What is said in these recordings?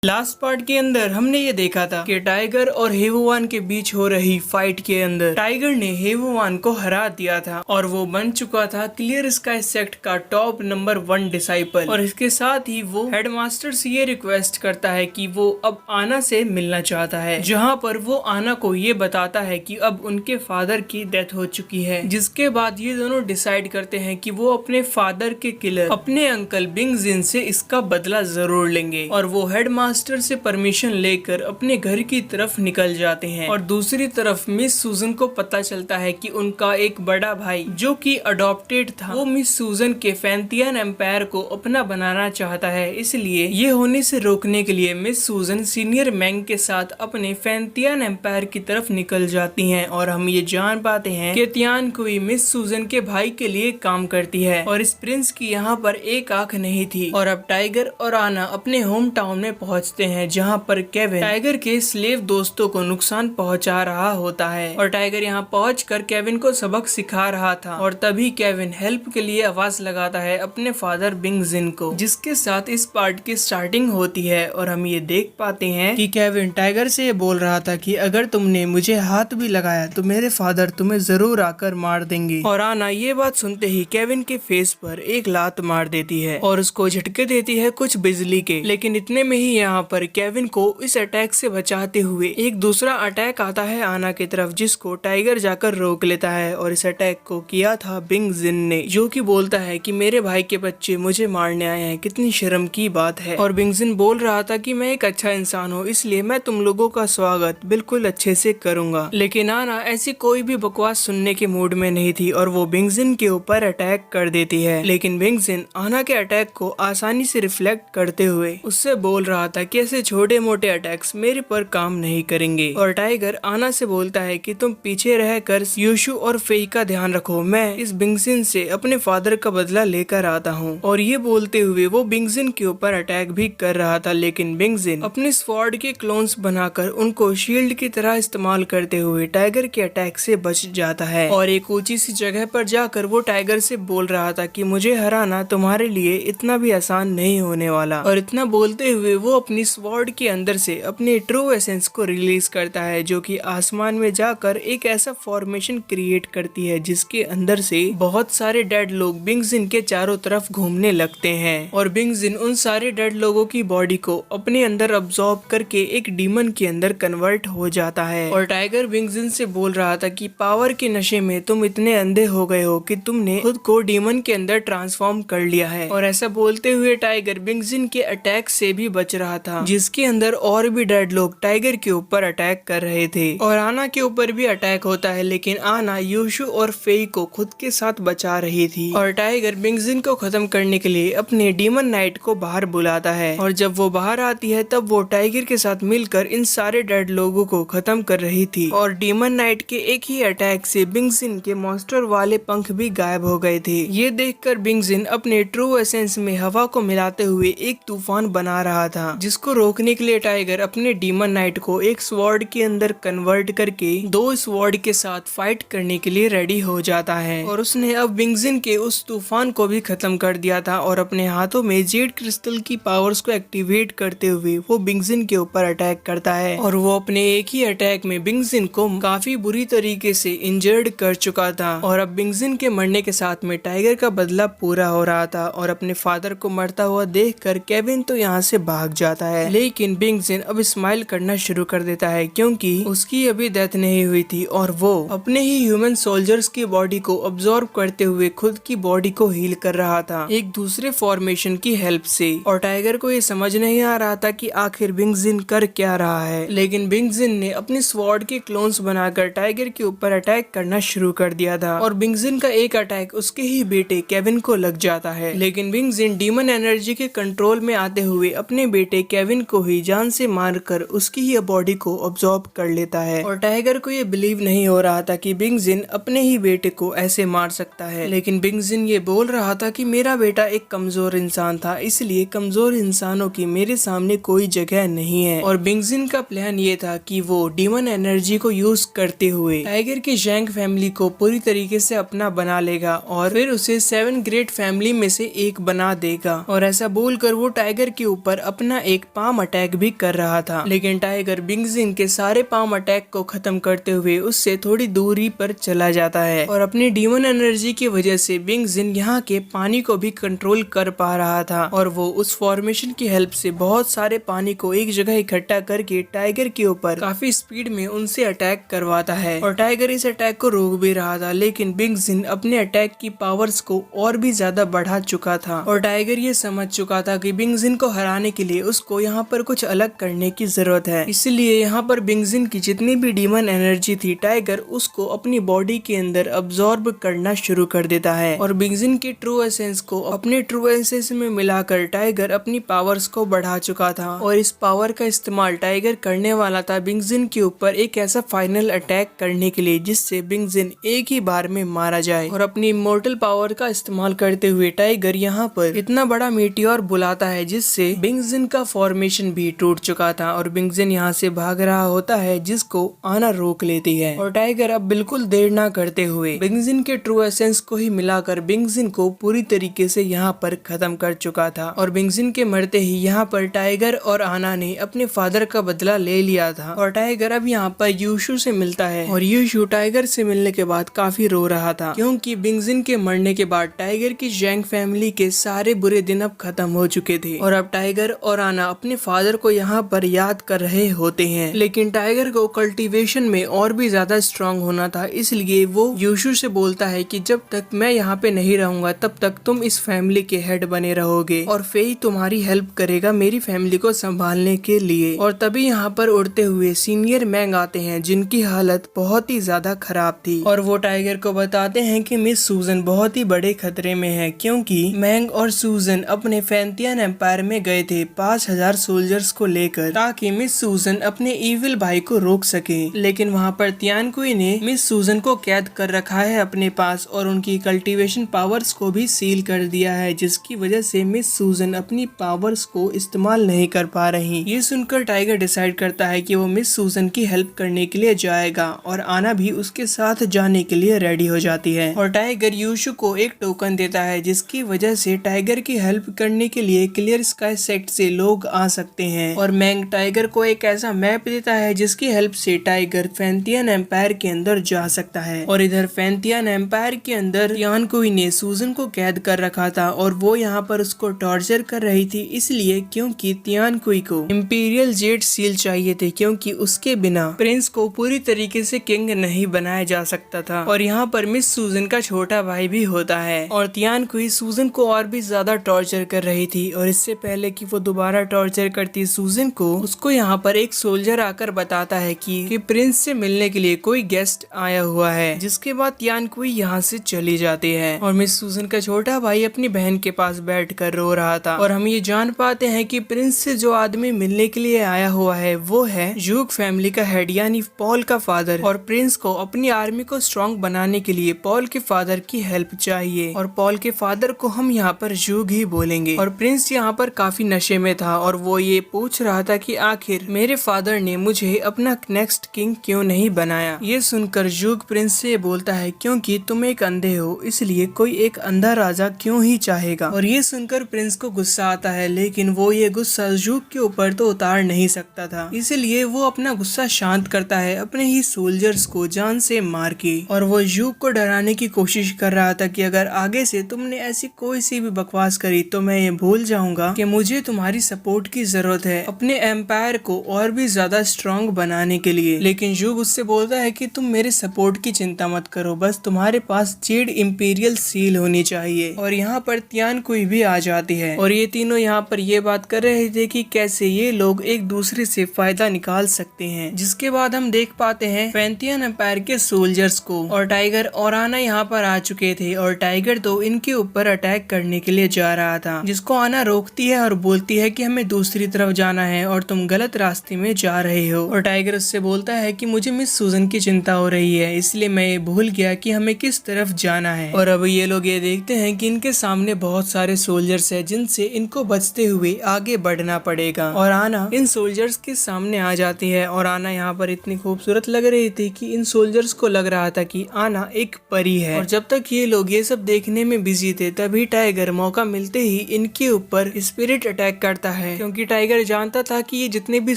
Last part के अंदर हमने ये देखा था कि टाइगर और हेवुवान के बीच हो रही फाइट के अंदर टाइगर ने हेवुवान को हरा दिया था और वो बन चुका था क्लियर स्काई सेक्ट का टॉप नंबर 1 डिसाइपल। और इसके साथ ही वो हेडमास्टर से ये रिक्वेस्ट करता है कि वो अब आना से मिलना चाहता है, जहाँ पर वो आना को ये बताता है कि अब उनके फादर की डेथ हो चुकी है। जिसके बाद ये दोनों डिसाइड करते हैं कि वो अपने फादर के किलर अपने अंकल बिंग जिन से इसका बदला जरूर लेंगे। और वो हेडमास्टर से परमिशन लेकर अपने घर की तरफ निकल जाते हैं। और दूसरी तरफ मिस सूजन को पता चलता है कि उनका एक बड़ा भाई जो कि अडॉप्टेड था, वो मिस सूजन के फैंतियन एम्पायर को अपना बनाना चाहता है। इसलिए ये होने से रोकने के लिए मिस सूजन सीनियर मैंग के साथ अपने फैंतियन एम्पायर की तरफ निकल जाती हैं। और हम ये जान पाते हैं कि तियान कुई मिस सूजन के भाई के लिए काम करती है और इस प्रिंस की यहाँ पर एक आंख नहीं थी। और अब टाइगर और आना अपने होम टाउन में पहुँचते हैं, जहाँ पर केविन टाइगर के स्लेव दोस्तों को नुकसान पहुँचा रहा होता है। और टाइगर यहाँ पहुंचकर केविन को सबक सिखा रहा था और तभी केविन हेल्प के लिए आवाज लगाता है अपने फादर बिंग जिन को, जिसके साथ इस पार्ट की स्टार्टिंग होती है। और हम ये देख पाते हैं कि केविन टाइगर से बोल रहा था कि अगर तुमने मुझे हाथ भी लगाया तो मेरे फादर तुम्हें जरूर आकर मार देंगे। और आना ये बात सुनते ही केविन के फेस पर एक लात मार देती है और उसको झटके देती है कुछ बिजली के। लेकिन इतने में ही यहाँ पर केविन को इस अटैक से बचाते हुए एक दूसरा अटैक आता है आना की तरफ, जिसको टाइगर जाकर रोक लेता है। और इस अटैक को किया था बिंग जिन ने, जो कि बोलता है कि मेरे भाई के बच्चे मुझे मारने आए हैं, कितनी शर्म की बात है। और बिंग जिन बोल रहा था कि मैं एक अच्छा इंसान हूँ, इसलिए मैं तुम लोगों का स्वागत बिल्कुल अच्छे से करूंगा। लेकिन आना ऐसी कोई भी बकवास सुनने के मूड में नहीं थी और वो बिंग जिन के ऊपर अटैक कर देती है। लेकिन बिंग जिन आना के अटैक को आसानी से रिफ्लेक्ट करते हुए उससे बोल रहा था कि ऐसे छोटे मोटे अटैक्स मेरे पर काम नहीं करेंगे। और टाइगर आना से बोलता है कि तुम पीछे रहकर यूशु और फेई का ध्यान रखो, मैं इस बिंगजिन से अपने फादर का बदला लेकर आता हूँ। और ये बोलते हुए वो बिंगजिन के ऊपर अटैक भी कर रहा था, लेकिन बिंगजिन अपने स्वॉर्ड के क्लोन्स बनाकर उनको शील्ड की तरह इस्तेमाल करते हुए टाइगर के अटैक से बच जाता है। और एक ऊंची सी जगह पर जाकर वो टाइगर से बोल रहा था कि मुझे हराना तुम्हारे लिए इतना भी आसान नहीं होने वाला। और इतना बोलते हुए वो अपनी स्वॉर्ड के अंदर से अपने ट्रू एसेंस को रिलीज करता है, जो कि आसमान में जाकर एक ऐसा फॉर्मेशन क्रिएट करती है जिसके अंदर से बहुत सारे डेड लोग बिंग जिन के चारों तरफ घूमने लगते हैं। और बिंग जिन उन सारे डेड लोगों की बॉडी को अपने अंदर अब्सॉर्ब करके एक डीमन के अंदर कन्वर्ट हो जाता है। और टाइगर बिंग जिन से बोल रहा था कि पावर के नशे में तुम इतने अंधे हो गए हो कि तुमने खुद को डीमन के अंदर ट्रांसफॉर्म कर लिया है। और ऐसा बोलते हुए टाइगर बिंग जिन के अटैक से भी बच रहा था, जिसके अंदर और भी डेड लोग टाइगर के ऊपर अटैक कर रहे थे। और आना के ऊपर भी अटैक होता है, लेकिन आना यूशु और फेई को खुद के साथ बचा रही थी। और टाइगर बिंग जिन को खत्म करने के लिए अपने डीमन नाइट को बाहर बुलाता है। और जब वो बाहर आती है तब वो टाइगर के साथ मिलकर इन सारे डेड लोगों को खत्म कर रही थी। और डीमन नाइट के एक ही अटैक से बिंग जिन के मॉन्स्टर वाले पंख भी गायब हो गए थे। ये देखकर बिंग जिन अपने ट्रू एसेंस में हवा को मिलाते हुए एक तूफान बना रहा था, जिसको रोकने के लिए टाइगर अपने डीमन नाइट को एक स्वॉर्ड के अंदर कन्वर्ट करके 2 स्वॉर्ड के साथ फाइट करने के लिए रेडी हो जाता है। और उसने अब बिंग जिन के उस तूफान को भी खत्म कर दिया था और अपने हाथों में जेड क्रिस्टल की पावर्स को एक्टिवेट करते हुए वो बिंग जिन के ऊपर अटैक करता है। और वो अपने एक ही अटैक में बिंग जिन को काफी बुरी तरीके से इंजर्ड कर चुका था। और अब बिंग जिन के मरने के साथ में टाइगर का बदला पूरा हो रहा था। और अपने फादर को मरता हुआ देखकर केविन तो यहाँ से भाग जाता है, लेकिन बिंग जिन अब स्माइल करना शुरू कर देता है क्योंकि उसकी अभी डेथ नहीं हुई थी और वो अपने ही ह्यूमन सोल्जर्स की बॉडी को अब्सॉर्ब करते हुए खुद की बॉडी को हील कर रहा था एक दूसरे फॉर्मेशन की हेल्प से। और टाइगर को ये समझ नहीं आ रहा था कि आखिर बिंग जिन कर क्या रहा है, लेकिन बिंग जिन ने अपने स्वॉर्ड के क्लोन्स बनाकर टाइगर के ऊपर अटैक करना शुरू कर दिया था। और बिंग जिन का एक अटैक उसके ही बेटे केविन को लग जाता है, लेकिन बिंग जिन डीमन एनर्जी के कंट्रोल में आते हुए अपने बेटे केविन को ही जान से मारकर उसकी ही बॉडी को अब्सॉर्ब कर लेता है। और टाइगर को ये बिलीव नहीं हो रहा था कि बिंग जिन अपने ही बेटे को ऐसे मार सकता है, लेकिन बिंग जिन ये बोल रहा था कि मेरा बेटा एक कमजोर इंसान था, इसलिए कमजोर इंसानों की मेरे सामने कोई जगह नहीं है। और बिंग जिन का प्लान ये था कि वो डीमन एनर्जी को यूज करते हुए टाइगर की जैंग फैमिली को पूरी तरीके से अपना बना लेगा और फिर उसे 7 ग्रेट फैमिली में से एक बना देगा। और ऐसा बोलकर वो टाइगर के ऊपर अपना एक पाम अटैक भी कर रहा था, लेकिन टाइगर बिंग जिन के सारे पाम अटैक को खत्म करते हुए उससे थोड़ी दूरी पर चला जाता है और अपनी डीमन एनर्जी की वजह से बिंग जिन यहाँ के पानी को भी कंट्रोल कर पा रहा था और वो उस फॉर्मेशन की हेल्प से बहुत सारे पानी को एक जगह इकट्ठा करके टाइगर के ऊपर काफी स्पीड में उनसे अटैक करवाता है और टाइगर इस अटैक को रोक भी रहा था, लेकिन बिंग जिन अपने अटैक की पावर्स को और भी ज्यादा बढ़ा चुका था और टाइगर ये समझ चुका था कि बिंग जिन को हराने के लिए उसको यहाँ पर कुछ अलग करने की जरूरत है। इसलिए यहाँ पर बिंग जिन की जितनी भी डीमन एनर्जी थी टाइगर उसको अपनी बॉडी के अंदर अब्सॉर्ब करना शुरू कर देता है और बिंग जिन के ट्रू एसेंस को अपने ट्रू एसेंस में मिलाकर टाइगर अपनी पावर्स को बढ़ा चुका था और इस पावर का इस्तेमाल टाइगर करने वाला था बिंग जिन के ऊपर एक ऐसा फाइनल अटैक करने के लिए जिससे बिंग जिन एक ही बार में मारा जाए और अपनी इमोर्टल पावर का इस्तेमाल करते हुए टाइगर यहाँ पर इतना बड़ा मीटियोर बुलाता है जिससे बिंग जिन का फॉर्मेशन भी टूट चुका था और बिंग जिन यहाँ से भाग रहा होता है जिसको आना रोक लेती है और टाइगर अब बिल्कुल देर ना करते हुए बिंग जिन के ट्रू एसेंस को ही मिलाकर बिंग जिन को पूरी तरीके से यहाँ पर खत्म कर चुका था और बिंग जिन के मरते ही यहाँ पर टाइगर और आना ने अपने फादर का बदला ले लिया था और टाइगर अब यहाँ पर यूशु से मिलता है और यूशु टाइगर से मिलने के बाद काफी रो रहा था क्योंकि बिंग जिन के मरने के बाद टाइगर की जैंग फैमिली के सारे बुरे दिन अब खत्म हो चुके थे और अब टाइगर और आना अपने फादर को यहाँ पर याद कर रहे होते हैं, लेकिन टाइगर को कल्टीवेशन में और भी ज्यादा स्ट्रांग होना था, इसलिए वो यूशु से बोलता है कि जब तक मैं यहाँ पे नहीं रहूंगा तब तक तुम इस फैमिली के हेड बने रहोगे और फेई तुम्हारी हेल्प करेगा मेरी फैमिली को संभालने के लिए। और तभी यहाँ पर उड़ते हुए सीनियर मैंग आते हैं जिनकी हालत बहुत ही ज्यादा खराब थी और वो टाइगर को बताते हैं कि मिस सूजन बहुत ही बड़े खतरे में है क्योंकि मैंग और सूजन अपने फैंटियन एम्पायर में गए थे 5000 सोल्जर्स को लेकर ताकि मिस सूजन अपने इविल भाई को रोक सके, लेकिन वहाँ पर तियानकुई ने मिस सूजन को कैद कर रखा है अपने पास और उनकी कल्टीवेशन पावर्स को भी सील कर दिया है जिसकी वजह से मिस सूजन अपनी पावर्स को इस्तेमाल नहीं कर पा रही। ये सुनकर टाइगर डिसाइड करता है कि वो मिस सूजन की हेल्प करने के लिए जाएगा और आना भी उसके साथ जाने के लिए रेडी हो जाती है और टाइगर यूशु को एक टोकन देता है जिसकी वजह से टाइगर की हेल्प करने के लिए क्लियर स्काई सेक्ट से लोग आ सकते हैं और मैंग टाइगर को एक ऐसा मैप देता है जिसकी हेल्प से टाइगर फैंटियन एम्पायर के अंदर जा सकता है और इधर फैंटियन एम्पायर के अंदर तियानकुई ने सूजन को कैद कर रखा था और वो यहाँ पर उसको टॉर्चर कर रही थी इसलिए क्योंकि तियानकुई को इंपीरियल जेट सील चाहिए थे क्योंकि उसके बिना प्रिंस को पूरी तरीके से किंग नहीं बनाया जा सकता था और यहाँ पर मिस सूजन का छोटा भाई भी होता है और तियानकुई सूजन को और भी ज्यादा टॉर्चर कर रही थी और इससे पहले कि वो दोबारा टॉर्चर करती सूजन को उसको यहाँ पर एक सोल्जर आकर बताता है कि प्रिंस से मिलने के लिए कोई गेस्ट आया हुआ है, जिसके बाद तियानकुई यहाँ से चली जाती है और मिस सूजन का छोटा भाई अपनी बहन के पास बैठकर रो रहा था और हम ये जान पाते हैं कि प्रिंस से जो आदमी मिलने के लिए आया हुआ है वो है जूग फैमिली का हेड यानी पॉल का फादर और प्रिंस को अपनी आर्मी को स्ट्रॉन्ग बनाने के लिए पॉल के फादर की हेल्प चाहिए और पॉल के फादर को हम यहाँ पर जूग ही बोलेंगे और प्रिंस यहाँ पर काफी नशे में था और वो ये पूछ रहा था कि आखिर मेरे फादर ने मुझे अपना नेक्स्ट किंग क्यों नहीं बनाया। ये सुनकर जूग प्रिंस से बोलता है क्योंकि तुम एक अंधे हो इसलिए कोई एक अंधा राजा क्यों ही चाहेगा और ये सुनकर प्रिंस को गुस्सा आता है, लेकिन वो ये गुस्सा जूग के ऊपर तो उतार नहीं सकता था, इसलिए वो अपना गुस्सा शांत करता है अपने ही सोल्जर्स को जान से मार के और वो जूग को डराने की कोशिश कर रहा था कि अगर आगे से तुमने ऐसी कोई सी भी बकवास करी तो मैं ये भूल जाऊंगा कि मुझे तुम्हारी सपोर्ट की जरूरत है अपने एम्पायर को और भी ज्यादा स्ट्रॉन्ग बनाने के लिए। लेकिन जूग उससे बोलता है कि तुम मेरे सपोर्ट की चिंता मत करो, बस तुम्हारे पास जेड इंपीरियल सील होनी चाहिए। और यहाँ पर तियानकुई भी आ जाती है और ये तीनों यहाँ पर ये बात कर रहे थे कि कैसे ये लोग एक दूसरे से फायदा निकाल सकते हैं। जिसके बाद हम देख पाते हैं फैंटियन एम्पायर के सोल्जर्स को और टाइगर और आना यहाँ पर आ चुके थे और टाइगर तो इनके ऊपर अटैक करने के लिए जा रहा था, जिसको आना रोकती है और बोलती है कि हमें दूसरी तरफ जाना है और तुम गलत रास्ते में जा रहे हो। और टाइगर उससे बोलता है कि मुझे मिस सूजन की चिंता हो रही है इसलिए मैं ये भूल गया कि हमें किस तरफ जाना है। और अब ये लोग ये देखते हैं कि इनके सामने बहुत सारे सोल्जर्स हैं जिनसे इनको बचते हुए आगे बढ़ना पड़ेगा और आना इन सोल्जर्स के सामने आ जाती है और आना यहाँ पर इतनी खूबसूरत लग रही थी कि इन सोल्जर्स को लग रहा था कि आना एक परी है। और जब तक ये लोग ये सब देखने में बिजी थे तभी टाइगर मौका मिलते ही इनके ऊपर स्पिरिट अटैक करता है, क्योंकि टाइगर जानता था कि ये जितने भी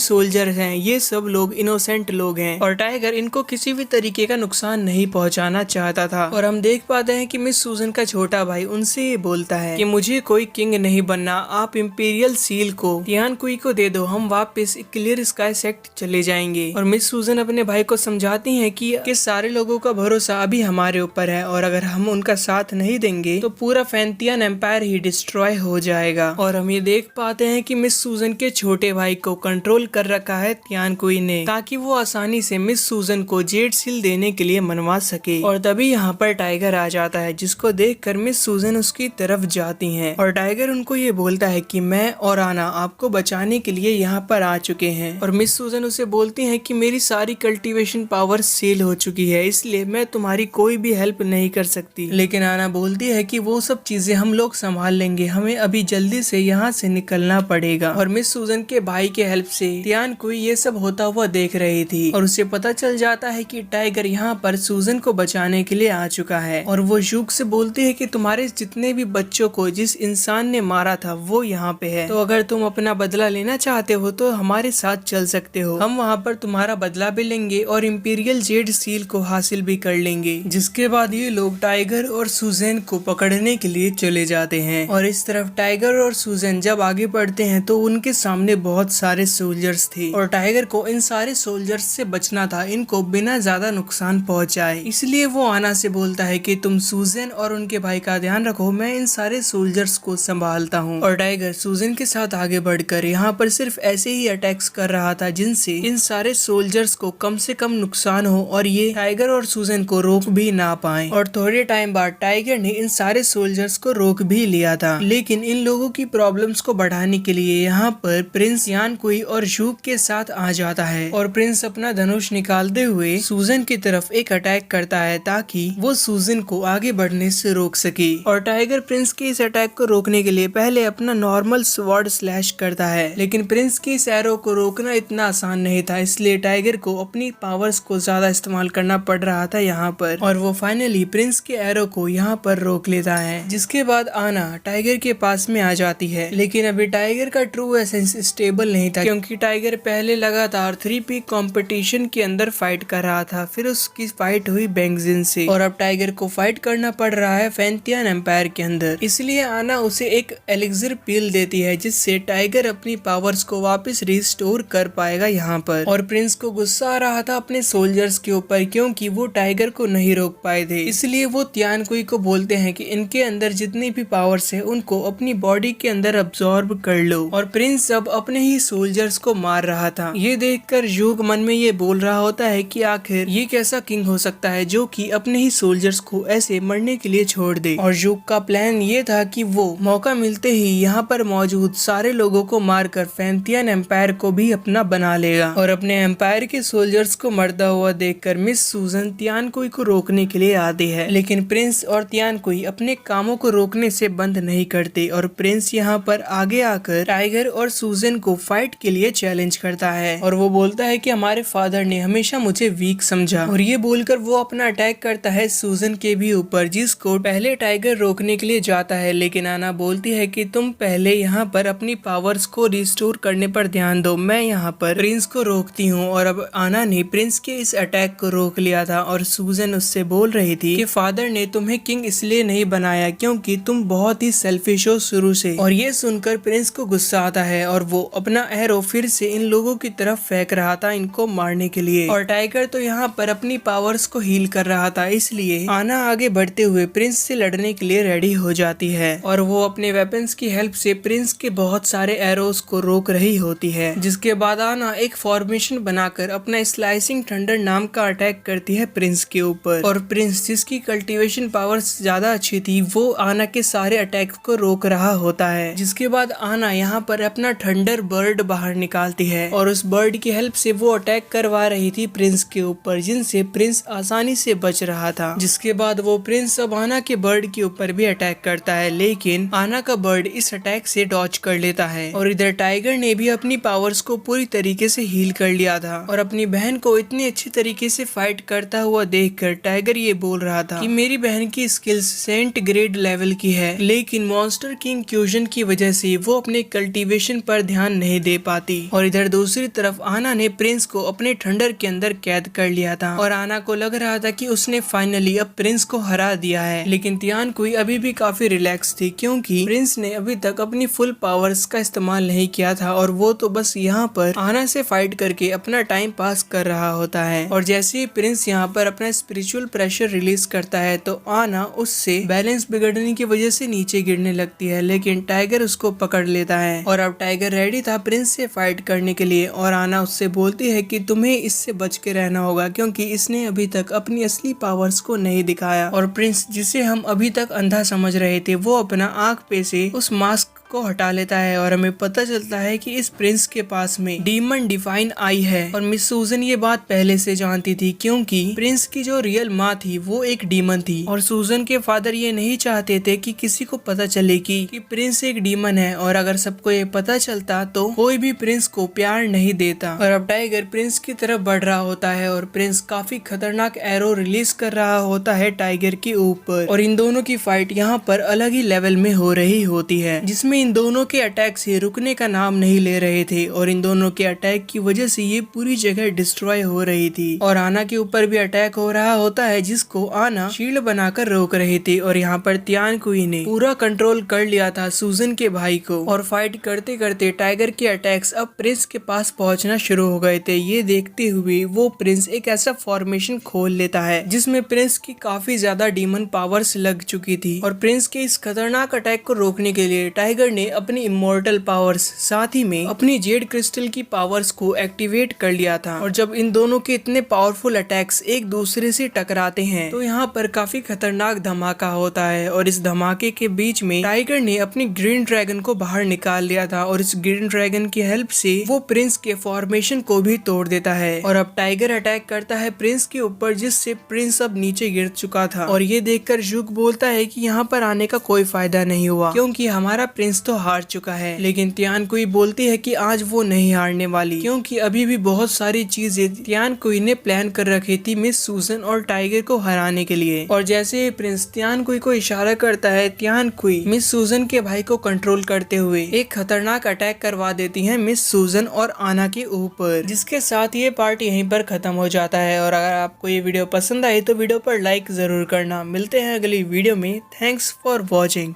सोल्जर हैं ये सब लोग इनोसेंट लोग हैं और टाइगर इनको किसी भी तरीके का नुकसान नहीं पहुंचाना चाहता था। और हम देख पाते हैं कि मिस सूजन का छोटा भाई उनसे ये बोलता है कि मुझे कोई किंग नहीं बनना, आप इंपीरियल सील को तियान कुई को दे दो, हम वापस क्लियर स्काई सेक्ट चले जाएंगे। और मिस सूजन अपने भाई को समझाती है कि सारे लोगों का भरोसा अभी हमारे ऊपर है और अगर हम उनका साथ नहीं देंगे तो पूरा फैंतियन एम्पायर ही डिस्ट्रॉय हो जाएगा। और हम ये देख पाते हैं कि मिस सूजन के छोटे भाई को कंट्रोल कर रखा है तियान कुई ने, ताकि वो आसानी से मिस सूजन को जेड सील देने के लिए मनवा सके। और तभी यहाँ पर टाइगर आ जाता है, जिसको देखकर मिस सूजन उसकी तरफ जाती हैं और टाइगर उनको ये बोलता है कि मैं और आना आपको बचाने के लिए यहाँ पर आ चुके हैं। और मिस सूजन उसे बोलती है कि मेरी सारी कल्टीवेशन पावर सेल हो चुकी है, इसलिए मैं तुम्हारी कोई भी हेल्प नहीं कर सकती। लेकिन आना बोलती है कि वो सब चीजें हम लोग संभाल लेंगे, हमें अभी जल्दी से यहाँ से निकलना पड़ेगा। और मिस सूजन के भाई के हेल्प से तियान कुई ये सब होता हुआ देख रही थी और उसे पता चल जाता है कि टाइगर यहाँ पर सूजन को बचाने के लिए आ चुका है। और वो यूग से बोलती है कि तुम्हारे जितने भी बच्चों को जिस इंसान ने मारा था वो यहाँ पे है, तो अगर तुम अपना बदला लेना चाहते हो तो हमारे साथ चल सकते हो, हम वहाँ पर तुम्हारा बदला भी लेंगे और इंपीरियल जेड सील को हासिल भी कर लेंगे। जिसके बाद ये लोग टाइगर और सूजन को पकड़ने के लिए चले जाते हैं। और इस तरफ टाइगर और सूजन जब आगे बढ़ते हैं तो उनके सामने बहुत सारे सोल्जर्स थे और टाइगर को इन सारे सोल्जर्स से बचना था, इनको बिना ज्यादा नुकसान पहुंचाए। इसलिए वो आना से बोलता है कि तुम सूजन और उनके भाई का ध्यान रखो, मैं इन सारे सोल्जर्स को संभालता हूँ। और टाइगर सूजन के साथ आगे बढ़कर यहाँ पर सिर्फ ऐसे ही अटैक्स कर रहा था जिनसे इन सारे सोल्जर्स को कम से कम नुकसान हो और ये टाइगर और सूजन को रोक भी ना पाए। और थोड़े टाइम बाद टाइगर ने इन सारे सोल्जर्स को रोक भी लिया था, लेकिन इन लोगों की प्रॉब्लम्स को बढ़ाने के लिए यहाँ पर प्रिंस यान कुई और यूग के साथ आ जाता है। और प्रिंस अपना धनुष निकालते हुए सूजन की तरफ एक अटैक करता है ताकि वो सूजन को आगे बढ़ने से रोक सके। और टाइगर प्रिंस के इस अटैक को रोकने के लिए पहले अपना नॉर्मल स्वॉर्ड स्लैश करता है, लेकिन प्रिंस के इस एरो को रोकना इतना आसान नहीं था, इसलिए टाइगर को अपनी पावर्स को ज्यादा इस्तेमाल करना पड़ रहा था यहाँ पर। और वो फाइनली प्रिंस के एरो को यहाँ पर रोक लेता है। जिसके बाद आना टाइगर के पास में आ जाती है, लेकिन अभी टाइगर का ट्रू एसेंस स्टेबल नहीं था, क्योंकि टाइगर पहले लगातार 3 पीक कंपटीशन के अंदर फाइट कर रहा था, फिर उसकी फाइट हुई बेंगजिन से और अब टाइगर को फाइट करना पड़ रहा है फैंतियन एम्पायर के अंदर। इसलिए आना उसे एक एलिक्सिर पील देती है जिससे टाइगर अपनी पावर्स को वापस रिस्टोर कर पाएगा यहाँ पर। और प्रिंस को गुस्सा आ रहा था अपने सोल्जर्स के ऊपर, क्योंकि वो टाइगर को नहीं रोक पाए थे। इसलिए वो तियान कुई को बोलते हैं कि इनके अंदर जितनी भी पावर्स है उनको अपनी बॉडी के अंदर अब्सॉर्ब कर लो। और प्रिंस अब अपने ही सोल्जर्स को मार रहा था। ये देखकर यूग मन में ये बोल रहा होता है कि आखिर ये कैसा किंग हो सकता है जो कि अपने ही सोल्जर्स को ऐसे मरने के लिए छोड़ दे। और यूग का प्लान ये था कि वो मौका मिलते ही यहाँ पर मौजूद सारे लोगों को मारकर फैंतियन एम्पायर को भी अपना बना लेगा। और अपने एम्पायर के सोल्जर्स को मरता हुआ देखकर मिस सूजन तियान कुई को रोकने के लिए आती है, लेकिन प्रिंस और तियान कुई अपने कामों को रोकने से बंद नहीं करते। और प्रिंस यहाँ पर आगे आकर टाइगर और सूजन को फाइट के लिए चैलेंज करता है और वो बोलता है कि हमारे फादर ने हमेशा मुझे वीक समझा। और ये बोलकर वो अपना अटैक करता है सूजन के भी ऊपर, जिसको पहले टाइगर रोकने के लिए जाता है, लेकिन आना बोलती है कि तुम पहले यहाँ पर अपनी पावर्स को रिस्टोर करने पर ध्यान दो, मैं यहाँ पर प्रिंस को रोकती हूँ। और अब आना ने प्रिंस के इस अटैक को रोक लिया था और सूजन उससे बोल रही थी कि फादर ने तुम्हें किंग इसलिए नहीं बनाया क्योंकि तुम बहुत ही सेल्फिश हो शुरू से। और ये सुनकर प्रिंस को गुस्सा आता है और वो अपना एरो फिर से इन लोगों की तरफ फेंक रहा था इनको मारने के लिए। और टाइगर तो यहाँ पर अपनी पावर्स को हील कर रहा था, इसलिए आना आगे बढ़ते हुए प्रिंस से लड़ने के लिए रेडी हो जाती है और वो अपने वेपन्स की हेल्प से प्रिंस के बहुत सारे एरोस को रोक रही होती है। जिसके बाद आना एक फॉर्मेशन बनाकर अपना स्लाइसिंग थंडर नाम का अटैक करती है प्रिंस के ऊपर। और प्रिंस जिसकी कल्टीवेशन पावर्स ज्यादा अच्छी थी वो आना के सारे अटैक्स को रोक रहा होता है। जिसके बाद आना यहाँ पर अपना थंडर बर्ड बाहर निकालती है और उस बर्ड की हेल्प से वो अटैक करवा रही थी प्रिंस के ऊपर, जिनसे प्रिंस आसानी से बच रहा था। जिसके बाद वो प्रिंस अब आना के बर्ड के ऊपर भी अटैक करता है, लेकिन आना का बर्ड इस अटैक से डॉज कर लेता है। और इधर टाइगर ने भी अपनी पावर्स को पूरी तरीके से हील कर लिया था और अपनी बहन को इतनी अच्छी तरीके से फाइट करता हुआ देखकर टाइगर ये बोल रहा था कि मेरी बहन की स्किल्स सेंट ग्रेड लेवल की है, लेकिन मॉन्स्टर किंग क्यूजन की वजह से वो अपने कल्टीवेशन पर ध्यान नहीं दे पाती। और इधर दूसरी तरफ आना ने प्रिंस को अपने थंडर के अंदर कैद कर लिया था और आना को लग रहा था कि उसने फाइनली अब प्रिंस को हरा दिया है। लेकिन तियान कुई अभी भी काफी रिलैक्स थी क्योंकि प्रिंस ने अभी तक अपनी फुल पावर्स का इस्तेमाल नहीं किया था और वो तो बस यहाँ पर आना से फाइट करके अपना टाइम पास कर रहा होता है। और जैसे ही प्रिंस यहाँ पर अपना स्पिरिचुअल प्रेशर रिलीज करता है तो आना उससे बैलेंस बिगड़ने की वजह से नीचे गिरने लगती है, लेकिन टाइगर उसको पकड़ लेता है। और अब टाइगर रेडी था प्रिंस से फाइट करने के लिए और आना उससे बोलती है कि तुम्हें इससे बच के रहना होगा क्योंकि इसने अभी तक अपनी असली पावर्स को नहीं दिखाया। और प्रिंस जिसे हम अभी तक अंधा समझ रहे थे वो अपना आंख पे से उस मास्क को हटा लेता है और हमें पता चलता है कि इस प्रिंस के पास में डीमन डिवाइन आई है। और मिस सूजन ये बात पहले से जानती थी क्योंकि प्रिंस की जो रियल माँ थी वो एक डीमन थी और सूजन के फादर ये नहीं चाहते थे कि किसी को पता चले कि प्रिंस एक डीमन है। और अगर सबको ये पता चलता तो कोई भी प्रिंस को प्यार नहीं देता। और अब टाइगर प्रिंस की तरफ बढ़ रहा होता है और प्रिंस काफी खतरनाक एरो रिलीज कर रहा होता है टाइगर के ऊपर। और इन दोनों की फाइट यहाँ पर अलग ही लेवल में हो रही होती है जिसमें इन दोनों के अटैक से रुकने का नाम नहीं ले रहे थे और इन दोनों के अटैक की वजह से ये पूरी जगह डिस्ट्रॉय हो रही थी। और आना के ऊपर भी अटैक हो रहा होता है जिसको आना शील्ड बनाकर रोक रहे थे। और यहाँ पर तियान कुई ने पूरा कंट्रोल कर लिया था सूजन के भाई को और फाइट करते करते टाइगर के अटैक्स अब प्रिंस के पास पहुंचना शुरू हो गए थे। ये देखते हुए वो प्रिंस एक ऐसा फॉर्मेशन खोल लेता है जिसमें प्रिंस की काफी ज्यादा डीमन पावर्स लग चुकी थी। और प्रिंस के इस खतरनाक अटैक को रोकने के लिए टाइगर ने अपनी इमोर्टल पावर्स साथ ही में अपनी जेड क्रिस्टल की पावर्स को एक्टिवेट कर लिया था। और जब इन दोनों के इतने पावरफुल अटैक्स एक दूसरे से टकराते हैं तो यहाँ पर काफी खतरनाक धमाका होता है। और इस धमाके के बीच में टाइगर ने अपनी ग्रीन ड्रैगन को बाहर निकाल लिया था और इस ग्रीन ड्रैगन की हेल्प से वो प्रिंस के फॉर्मेशन को भी तोड़ देता है। और अब टाइगर अटैक करता है प्रिंस के ऊपर जिससे प्रिंस अब नीचे गिर चुका था। और ये देखकर जुग बोलता है कि यहाँ पर आने का कोई फायदा नहीं हुआ क्योंकि हमारा प्रिंस तो हार चुका है। लेकिन तियान कुई बोलती है कि आज वो नहीं हारने वाली क्योंकि अभी भी बहुत सारी चीजें तियान कुई ने प्लान कर रखी थी मिस सूजन और टाइगर को हराने के लिए। और जैसे ही प्रिंस तियान कुई को इशारा करता है तियान कुई मिस सूजन के भाई को कंट्रोल करते हुए एक खतरनाक अटैक करवा देती है मिस सूजन और आना के ऊपर, जिसके साथ ये पार्ट यहीं पर खत्म हो जाता है। और अगर आपको ये वीडियो पसंद आई तो वीडियो पर लाइक जरूर करना। मिलते हैं अगली वीडियो में। Thanks for watching.